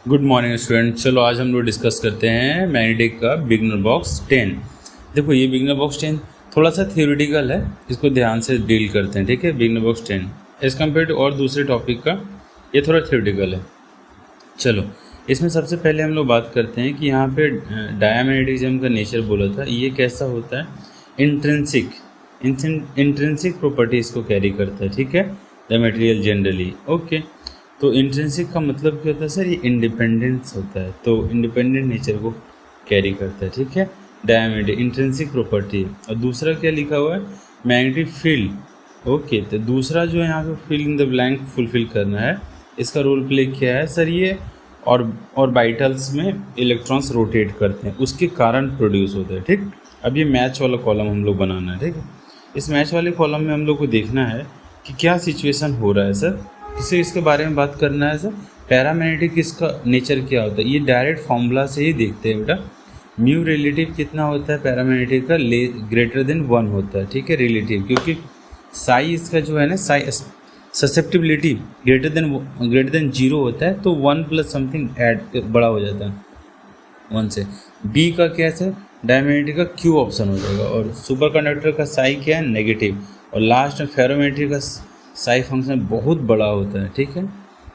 Good morning student. चलो आज हम लोग डिस्कस करते हैं मैग्नेटिक का बिगनर बॉक्स 10। देखो ये बिगनर बॉक्स 10 थोड़ा सा थियोरेटिकल है, इसको ध्यान से डील करते हैं। ठीक है, beginner box 10 as compare to और दूसरे टॉपिक का ये थोड़ा थियोरेटिकल है। चलो इसमें सबसे पहले हम लोग बात करते हैं कि यहाँ पे डायमैग्नेटिज्म का नेचर बोला था, ये कैसा होता है। इंट्रिंसिक प्रॉपर्टीज़ को कैरी करता है। ठीक है, द मटेरियल जनरली। ओके, तो इंट्रिंसिक का मतलब क्या होता है सर, ये इंडिपेंडेंस होता है, तो इंडिपेंडेंट नेचर को कैरी करता है। ठीक है, डायमैग्नेटिक इंट्रिंसिक प्रॉपर्टी। और दूसरा क्या लिखा हुआ है, मैग्नेटिक फील्ड। ओके, तो दूसरा जो है यहाँ पे fill in the blank fulfil करना है, इसका रोल प्ले क्या है सर, ये ऑर्बिटल्स में इलेक्ट्रॉन्स रोटेट करते हैं, उसके कारण प्रोड्यूस होता है। ठीक, अब ये मैच वाला कॉलम हम लोग बनाना है। ठीक है, इस मैच वाले कॉलम में हम लोग को देखना है कि क्या सिचुएशन हो रहा है सर, किसे इसके बारे में बात करना है सर। पैरामैग्नेटिक इसका नेचर क्या होता है, ये डायरेक्ट फॉर्मूला से ही देखते हैं बेटा। म्यू रिलेटिव कितना होता है पैरामैग्नेटिक का, ग्रेटर देन 1 होता है। ठीक है, रिलेटिव, क्योंकि साई इसका जो है ना, साई ससेप्टिबिलिटी ग्रेटर देन 0 होता है, तो 1 प्लस समथिंग ऐड बड़ा हो जाता है 1 से। बी का क्या है सर, डायमैग्नेटिक का क्यू ऑप्शन हो जाएगा, और सुपर कंडक्टर का साई क्या है, नेगेटिव, और लास्ट में फेरोमैग्नेटिक का साई फंक्शन बहुत बड़ा होता है। ठीक है,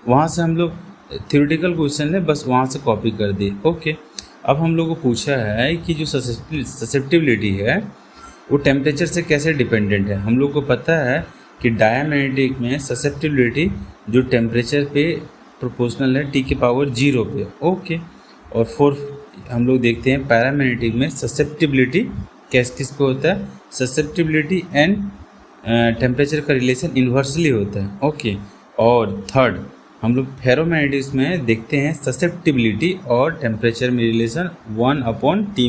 वहाँ से हम लोग थ्योरेटिकल क्वेश्चन है, बस वहाँ से कॉपी कर दिए। ओके, अब हम लोग को पूछा है कि जो ससेप्टिबिलिटी है वो टेम्परेचर से कैसे डिपेंडेंट है। हम लोग को पता है कि डायमैग्नेटिक में ससेप्टिबिलिटी जो टेम्परेचर पे प्रोपोर्शनल है, T⁻0 पे। ओके, और हम लोग देखते हैं पैरामैग्नेटिक में ससेप्टिबिलिटी किस पे होता है, ससेप्टिबिलिटी एंड टेम्परेचर का रिलेशन इन्वर्सली होता है। ओके, और थर्ड हम लोग फेरोमैग्नेटिक्स में देखते हैं ससेप्टिबिलिटी और टेम्परेचर में रिलेशन 1/T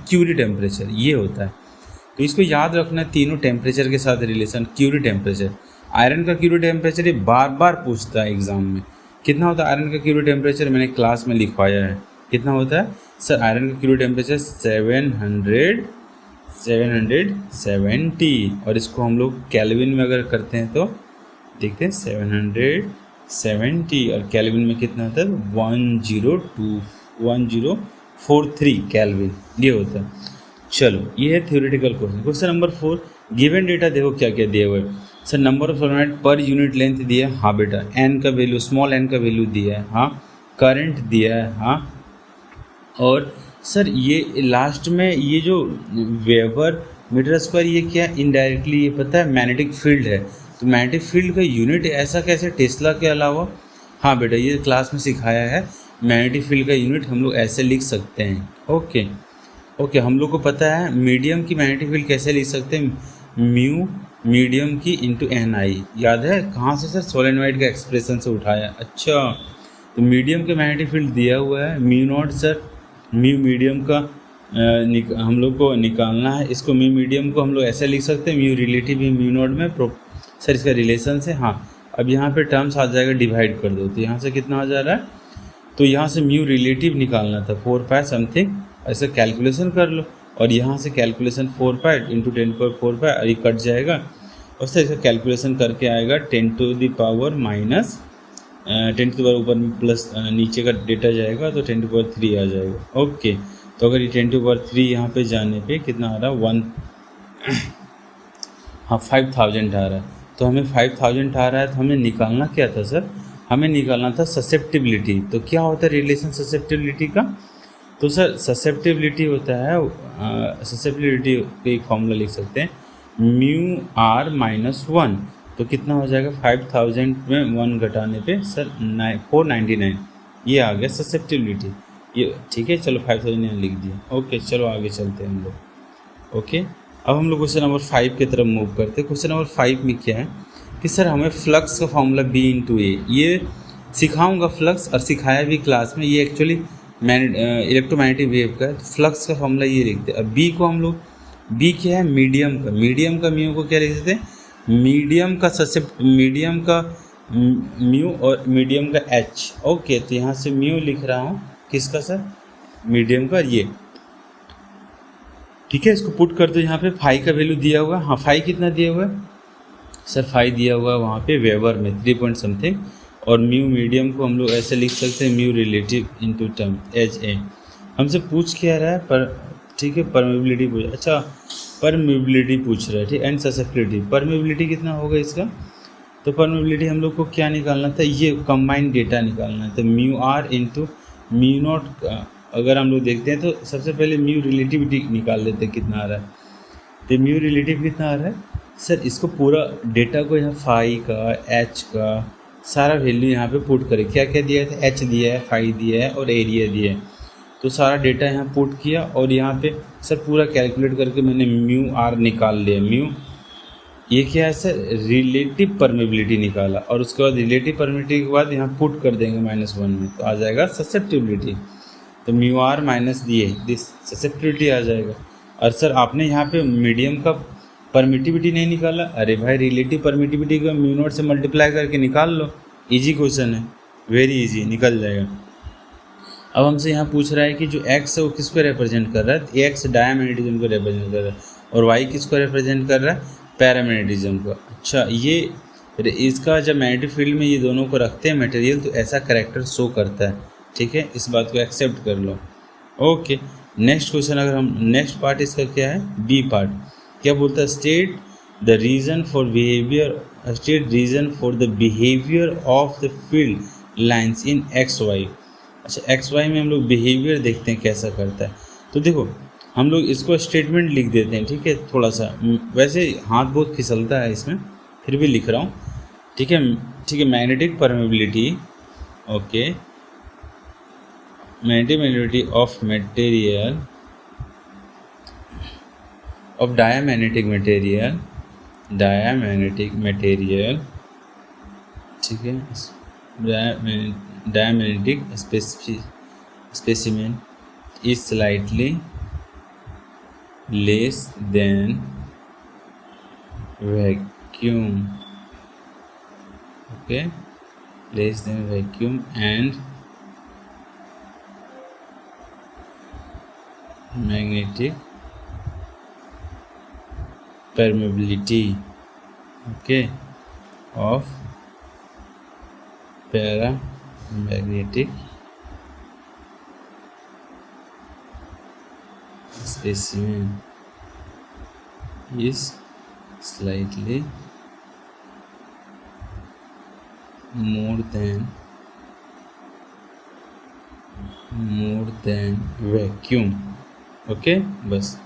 क्यूरी टेम्परेचर, ये होता है। तो इसको याद रखना है, तीनों टेम्परेचर के साथ रिलेशन। क्यूरी टेम्परेचर, आयरन का क्यूरी टेम्परेचर ये बार बार पूछता है एग्जाम में, कितना होता है आयरन का क्यूरी टेम्परेचर, मैंने क्लास में लिखवाया है। कितना होता है सर, आयरन का क्यूरी टेम्परेचर 770, और इसको हम लोग केल्विन में अगर करते हैं तो देखते हैं 770, और केल्विन में कितना होता है 1043 केल्विन, ये होता है। चलो ये है theoretical question. Question number 4, given data देखो क्या क्या दिया हुआ है sir. Number of solenoid per unit length दिया है, हाँ बेटा। एन का वैल्यू, स्मॉल एन का वैल्यू दिया है, हाँ। करंट दिया है, हाँ। और सर ये लास्ट में ये जो वेबर मीटर स्क्वायर, ये क्या इनडायरेक्टली ये पता है मैग्नेटिक फील्ड है, तो मैग्नेटिक फील्ड का यूनिट ऐसा कैसे, टेस्ला के अलावा। हाँ बेटा, ये क्लास में सिखाया है, मैग्नेटिक फील्ड का यूनिट हम लोग ऐसे लिख सकते हैं। ओके, हम लोग को पता है मीडियम की मैग्नेटिक फील्ड कैसे लिख सकते हैं, म्यू मीडियम की इंटू NI। याद है कहाँ से सर, सोलेनोइड का एक्सप्रेशन से उठाया। अच्छा, तो मीडियम के मैग्नेटिक फील्ड दिया हुआ है mu naught sir, mu medium का हम लोग को निकालना है। इसको म्यू मीडियम को हम लोग ऐसे लिख सकते हैं, म्यू रिलेटिव भी म्यू नॉट में सर इसका रिलेशन से। हाँ, अब यहाँ पे टर्म्स आ जाएगा, डिवाइड कर दो, तो यहाँ से कितना आ जा रहा है, तो यहाँ से म्यू रिलेटिव निकालना था 4π समथिंग, ऐसे कैलकुलेशन कर लो, और यहाँ से कैलकुलेशन 4π × 10⁴ और ये कट जाएगा, और सर इसका कैलकुलेशन करके आएगा 10⁻⁻, 10 ऊपर में प्लस नीचे का डेटा जाएगा तो 10⁻³ आ जाएगा। ओके, तो अगर ये 10⁻³ यहाँ पे जाने पे कितना आ रहा है 5000 आ रहा है, तो हमें 5000 आ रहा है, तो हमें निकालना क्या था सर, हमें निकालना था ससेप्टिबिलिटी। तो क्या होता है रिलेशन ससेप्टिबिलिटी का, तो सर ससेप्टिबिलिटी होता है, ससेप्टिबिलिटी का एक फॉर्मूला लिख सकते हैं, μr-1, तो कितना हो जाएगा 5000 में 1 घटाने पे सर 499, ये आ गया ससेप्टिबिलिटी। ये ठीक है, चलो 5000 लिख दिया। ओके, चलो आगे चलते हैं हम लोग। ओके, अब हम लोग क्वेश्चन नंबर 5 की तरफ मूव करते हैं। क्वेश्चन नंबर 5 में क्या है कि सर हमें फ्लक्स का फॉर्मूला B/A, ये सिखाऊंगा फ्लक्स, और सिखाया भी क्लास में। ये एक्चुअली इलेक्ट्रोमैग्नेटिक वेव का है, तो फ्लक्स का फॉर्मूला ये लिखते हैं। अब बी को हम लोग, बी क्या है मीडियम का म्यू को क्या लिख देते हैं, मीडियम का म्यू और मीडियम का H। ओके, तो यहाँ से म्यू लिख रहा हूँ, किसका सर, मीडियम का, ये ठीक है। इसको पुट कर दो, यहाँ पे फाई का वैल्यू दिया हुआ है, हाँ फाई कितना दिया हुआ है सर, फाई दिया हुआ है वहाँ पे वेबर में 3 पॉइंट समथिंग, और म्यू मीडियम को हम लोग ऐसे लिख सकते हैं mu relative into term H A. हमसे पूछ क्या रहा है पर, ठीक है, परमेबिलिटी पूछ, अच्छा परमेबिलिटी पूछ रहा है, ठीक, एंड ससेप्टिबिलिटी। परमेबिलिटी कितना होगा इसका, तो परमेबिलिटी हम लोग को क्या निकालना था, ये कंबाइंड डेटा निकालना था, mu R into mu naught. अगर हम लोग देखते हैं तो सबसे पहले म्यू रिलेटिविटी निकाल लेते हैं कितना आ रहा है। तो म्यू रिलेटिव कितना आ रहा है सर, इसको पूरा डेटा को यहाँ फाई का एच का सारा वैल्यू यहाँ पे पुट करें। क्या क्या दिया था, एच दिया है, फाई दिया है और एरिया दिया है। तो सारा डेटा यहाँ पुट किया और यहाँ पे सर पूरा कैलकुलेट करके मैंने म्यू आर निकाल लिया। म्यू ये क्या है सर, रिलेटिव परमेबिलिटी निकाला, और उसके बाद रिलेटिव परमेबिलिटी के बाद यहाँ पुट कर देंगे -1 में, तो आ जाएगा ससेप्टिबिलिटी। तो म्यू आर माइनस दिए दिस ससेप्टिबिलिटी आ जाएगा। और सर आपने यहाँ पे मीडियम का परमिटिविटी नहीं निकाला, अरे भाई रिलेटिव परमिटिविटी को म्यू नॉट से मल्टीप्लाई करके निकाल लो, इजी क्वेश्चन है, वेरी इजी, निकल जाएगा। अब हमसे यहाँ पूछ रहा है कि जो x है वो किसको रिप्रेजेंट कर रहा है, x डायमैग्नेटिज्म को रिप्रेजेंट कर रहा है और y किसको रिप्रेजेंट कर रहा है, पैरामैग्नेटिज्म को। अच्छा, ये इसका जब मैग्नेटिक फील्ड में ये दोनों को रखते हैं मटेरियल तो ऐसा करैक्टर शो करता है, ठीक है, इस बात को एक्सेप्ट कर लो। ओके, नेक्स्ट क्वेश्चन, अगर हम नेक्स्ट पार्ट इसका क्या है, बी पार्ट, क्या बोलता है, state the reason for behaviour, state reason for the behaviour of the field lines in X Y. अच्छा, एक्स वाई में हम लोग बिहेवियर देखते हैं कैसा करता है। तो देखो हम लोग इसको स्टेटमेंट लिख देते हैं, ठीक है, थोड़ा सा, वैसे हाथ बहुत फिसलता है इसमें, फिर भी लिख रहा हूँ, ठीक है, ठीक है। Magnetic permeability, okay, magnetic permeability of material, of diamagnetic material, diamagnetic material, ठीक है, diamagnetic specimen is slightly less than vacuum, okay, less than vacuum and magnetic permeability, okay, of paramagnetic specimen is slightly more than vacuum, okay, बस,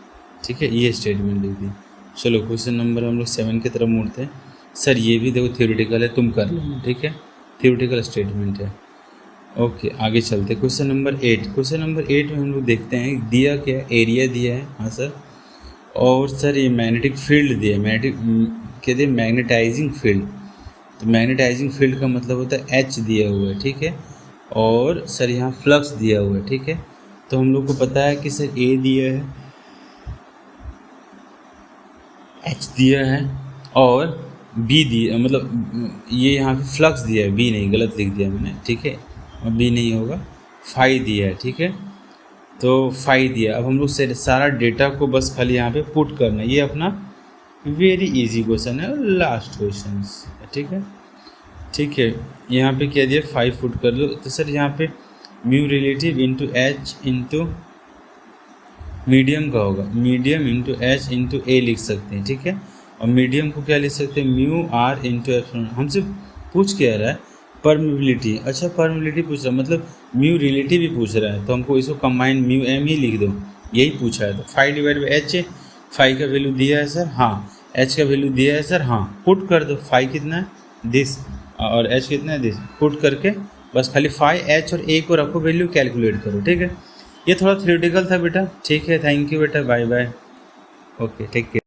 ठीक है, ये statement लिख दी। चलो question number हम लोग 7 की तरफ मुड़ते हैं। सर ये भी देखो थ्योरेटिकल है, तुम कर लो, ठीक है, थ्योरेटिकल स्टेटमेंट है। ओके, आगे चलते हैं। क्वेश्चन नंबर 8, क्वेश्चन नंबर 8 में हम लोग देखते हैं दिया क्या, एरिया दिया है, हाँ सर, और सर ये मैग्नेटिक फील्ड दिया है, मैग्नेटिक कहते हैं मैग्नेटाइजिंग फील्ड। तो मैग्नेटाइजिंग फील्ड का मतलब होता है एच दिया हुआ है, ठीक है, और सर यहाँ फ्लक्स दिया हुआ है, ठीक है। तो हम लोग को पता है कि सर ए दिया है, एच दिया है और बी दिया, मतलब ये यहाँ पे फ्लक्स दिया है, बी नहीं, गलत लिख दिया मैंने, ठीक है, और बी नहीं होगा, फाई दिया है, ठीक है, तो फाई दिया। अब हम लोग सारा डेटा को बस खाली यहाँ पे पुट करना है, ये अपना वेरी इजी क्वेश्चन है और लास्ट क्वेश्चन, ठीक है, ठीक है। यहाँ पे क्या दिया, 5 फुट कर लो। तो सर यहाँ पे mu relative into H into medium का होगा, मीडियम इंटू एच इंटू ए लिख सकते हैं, ठीक है, और मीडियम को क्या लिख सकते हैं, म्यू आर इंटू एप्सिलॉन। हमसे पूछ क्या रहा है, परमेबिलिटी। अच्छा, परमेबिलिटी पूछ रहा है, मतलब म्यू रिलेटिव भी पूछ रहा है, तो हमको इसको कंबाइन म्यू एम ही लिख दो, यही पूछा है। तो 5 डिवाइड बाई एच, 5 का वैल्यू दिया है सर, हाँ, एच का वैल्यू दिया है सर, हाँ, पुट कर दो, 5 कितना है दिस और एच कितना है दिस, पुट करके बस खाली 5 एच और ए को रखो, वैल्यू कैलकुलेट करो, ठीक है। ये थोड़ा थ्योरेटिकल था बेटा, ठीक है, थैंक यू बेटा, bye bye, okay, take care.